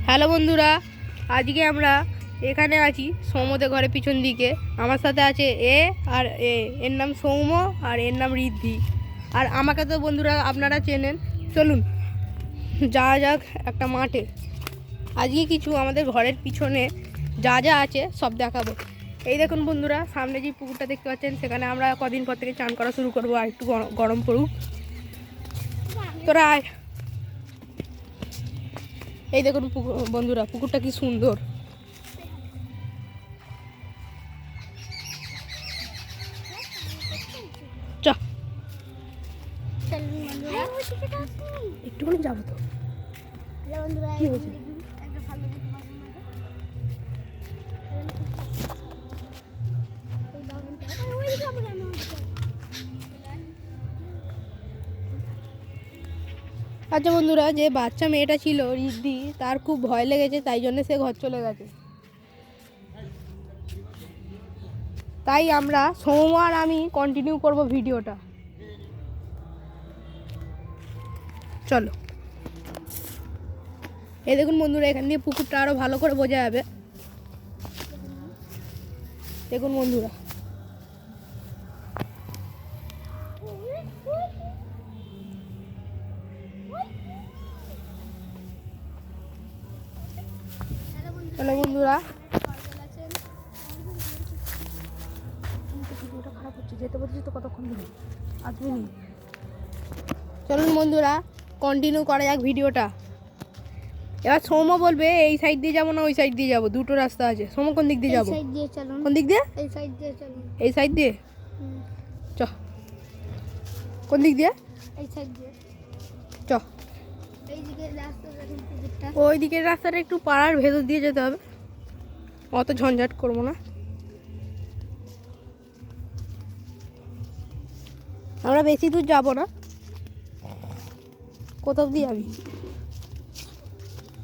Hello বন্ধুরা, আজকে আমরা এখানে আছি সৌমদের ঘরের পিছন দিকে। আমার সাথে আছে আর এর নাম সৌম আর এর নাম ঋদ্ধি। আর আমাকে তো বন্ধুরা আপনারা চেনেন। চলুন যাওয়া যাক একটা মাঠে। আজকে কিছু আমাদের ঘরের পিছনে যা যা আছে সব দেখাবো। এই দেখুন বন্ধুরা, সামনে যে পুকুরটা দেখতে পাচ্ছেন সেখানে আমরা কদিন পর থেকে চান করা শুরু করবো। আর একটু গরম পড়ুক, তোরা আয়। এই দেখুন বন্ধুরা, পুকুরটা কি সুন্দর। চ একটুখানি যাবো তো। কি হয়েছে? আচ্ছা বন্ধুরা, যে বাচ্চা মেয়েটা ছিল ঋদ্ধি, তার খুব ভয় লেগেছে, তাই জন্য সে ঘর চলে গেছে। তাই আমরা সৌম আর আমি কন্টিনিউ করব ভিডিওটা। চলো। এই দেখুন বন্ধুরা, এখান দিয়ে পুকুরটা আরো ভালো করে বোঝা যাবে। দেখুন বন্ধুরা, চলো বন্ধুরা, ভিডিওটা খারাপ হচ্ছে, যেতে বলছি তো কতক্ষণ ধরে আসবে নি। চলুন বন্ধুরা, কন্টিনিউ করা যাক ভিডিওটা। এবার সৌম বলবে এই সাইড দিয়ে যাবো না ওই সাইড দিয়ে যাবো, দুটো রাস্তা আছে। সৌম কোন দিক দিয়ে যাবো? কোন দিক দিয়ে? এই সাইড দিয়ে চলুন। এই সাইড দিয়ে চ। কোন দিক দিয়ে? এই সাইড দিয়ে চ। ওই দিকের রাস্তাটা একটু পাড়ার ভেতর দিয়ে যেতে হবে, অত ঝঞ্ঝাট করবো না। আমরা বেশি দূর যাবো না। কোথাও দিয়ে যাবি?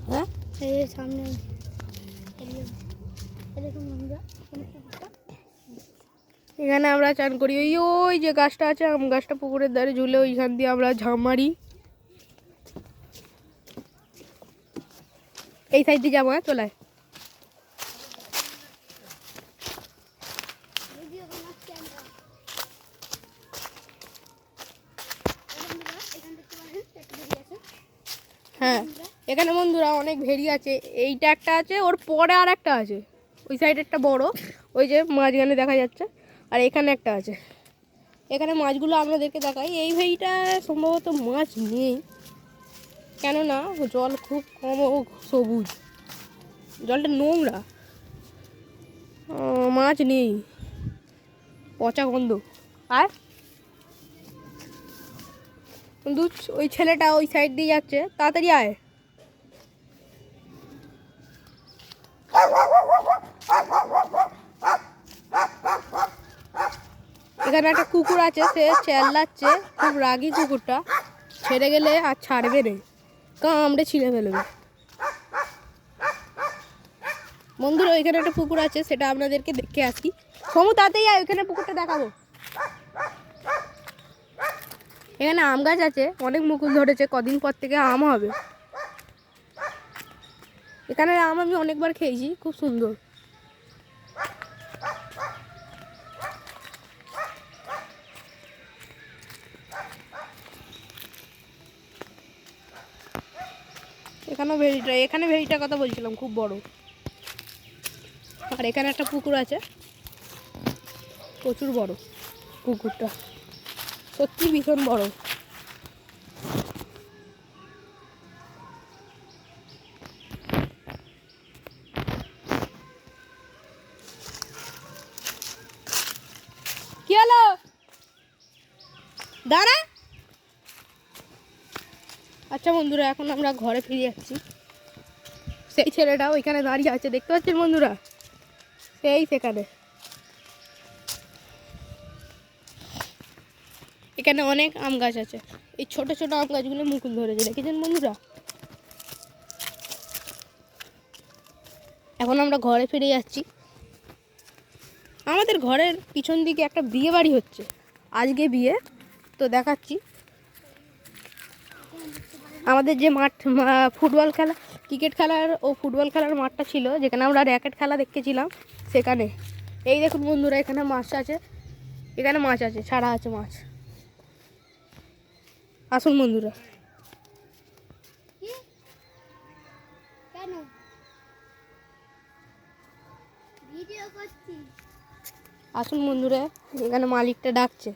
হ্যাঁ, সামনে এখানে আমরা চান করি। ওই যে গাছটা আছে, আম গাছটা পুকুরের ধারে ঝুলে, ওইখান দিয়ে আমরা ঝাঁপ মারি। এই সাইড দিয়ে যাবো। হ্যাঁ, চলায়। হ্যাঁ, এখানে বন্ধুরা অনেক ভেড়ি আছে। এইটা একটা আছে, ওর পরে আর একটা আছে। ওই সাইডে একটা বড়, ওই যে মাঝখানে দেখা যাচ্ছে। আর এখানে একটা আছে। এখানে মাছগুলো আপনাদেরকে দেখাই। এই ভেড়িটা সম্ভবত মাছ নেই, কেননা জল খুব কম ও সবুজ, জলটা নোংরা, মাছ নেই, পচা গন্ধ। আর কিন্তু ওই ছেলেটা ওই সাইড দিয়ে যাচ্ছে, তাড়াতাড়ি আয়। এখানে একটা কুকুর আছে, সে চেল্লাচ্ছে, খুব রাগী কুকুরটা। ছেড়ে গেলে আর ছাড়বে না, কামড়ে ছিঁড়ে ফেলবে। বন্ধুরা, ওইখানে একটা পুকুর আছে, সেটা আপনাদেরকে দেখে আসি। সমু তাতেই আয়, ওইখানে পুকুরটা দেখাবো। এখানে আম গাছ আছে, অনেক মুকুল ধরেছে, কদিন পর থেকে আম হবে। এখানে আম আমি অনেকবার খেয়েছি, খুব সুন্দর। এখানে ভেড়িটার কথা বলছিলাম, খুব বড়। আর এখানে একটা পুকুর আছে, প্রচুর বড় পুকুরটা, সত্যি ভীষণ বড়। কি হলো? দাঁড়া। আচ্ছা বন্ধুরা, এখন আমরা ঘরে ফিরে যাচ্ছি। সেই ছেলেটা ওইখানে দাঁড়িয়ে আছে, দেখতে পাচ্ছেন বন্ধুরা, সেই সেখানে। এখানে অনেক আম গাছ আছে, এই ছোট ছোট আম গাছগুলো মুকুল ধরেছে, দেখেছেন বন্ধুরা। এখন আমরা ঘরে ফিরে যাচ্ছি। আমাদের ঘরের পিছন দিকে একটা বিয়ে বাড়ি হচ্ছে, আজকে বিয়ে, তো দেখাচ্ছি। আমাদের যে মাঠ ফুটবল খেলা ক্রিকেট খেলার ও ফুটবল খেলার মাঠটা ছিল, যেখানে আমরা র্যাকেট খেলা দেখেছিলাম সেখানে। এই দেখুন বন্ধুরা, এখানে মাছ আছে, এখানে মাছ আছে, ছাড়া আছে মাছ। আসুন বন্ধুরা। আসুন বন্ধুরা, এখানে মালিকটা ডাকছে।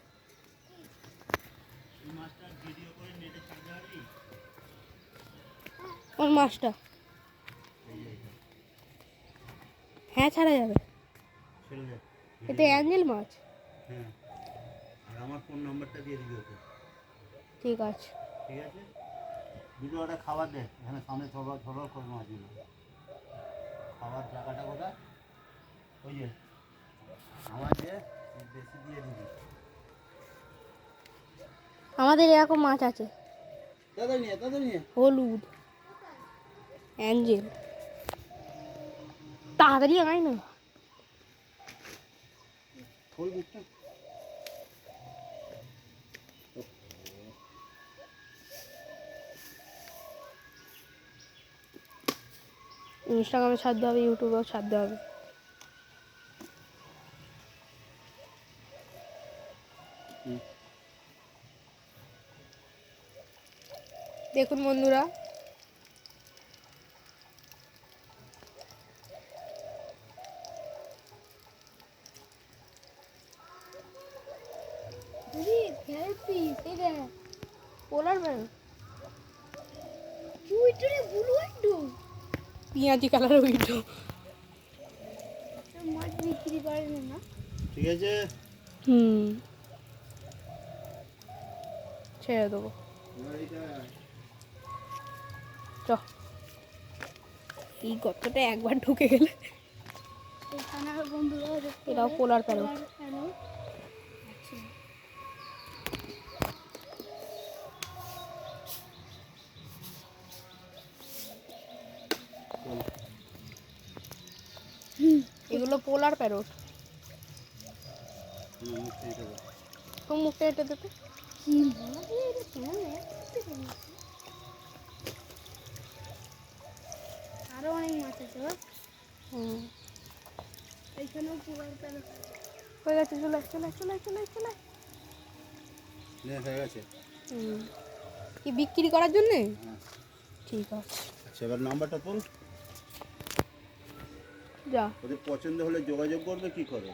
কোন মাছটা? হ্যাঁ, ছাড়া যাবে। এটা অ্যাঞ্জেল মাছ। হ্যাঁ, আর আমার ফোন নাম্বারটা দিয়ে দিবি ওকে। ঠিক আছে। ঠিক আছে, দুটো একটা খাবার দে, এখানে সামনে সবার সবার করে মাছগুলো। খাবার জায়গাটা কোথায়? ওই যে আমার যে বেশি দিয়ে দিবি। আমাদের এরকম মাছ আছে, তাদের নিয়ে হলুদ অ্যাঞ্জেল। তাড়াতাড়ি আয় না। হলুদটা ইনস্টাগ্রামে ছাড়তে হবে, ইউটিউবেও ছাড়তে হবে। দেখুন বন্ধুরা, পোলার বের পিঁয়াজি কালার উইটো। মাছ বিক্রি করে না। ঠিক আছে, ছেড়ে দেবো। চ, এই গর্তটা একবার ঢুকে গেলে। এটাও পোলার প্যারট। এগুলো পোলার প্যারট। তো মুখটা এটা দেখো। আরো অনেক মাছ আছে। এইখানেও পোলার প্যারট হয়ে গেছে। চলে চলে চলে চলে চলে হয়ে গেছে। কি বিক্রি করার জন্যে? হ্যাঁ, ঠিক আছে। আচ্ছা, এবার নাম্বারটা বল। যা, ওদের পছন্দ হলে যোগাযোগ করবে কি করে?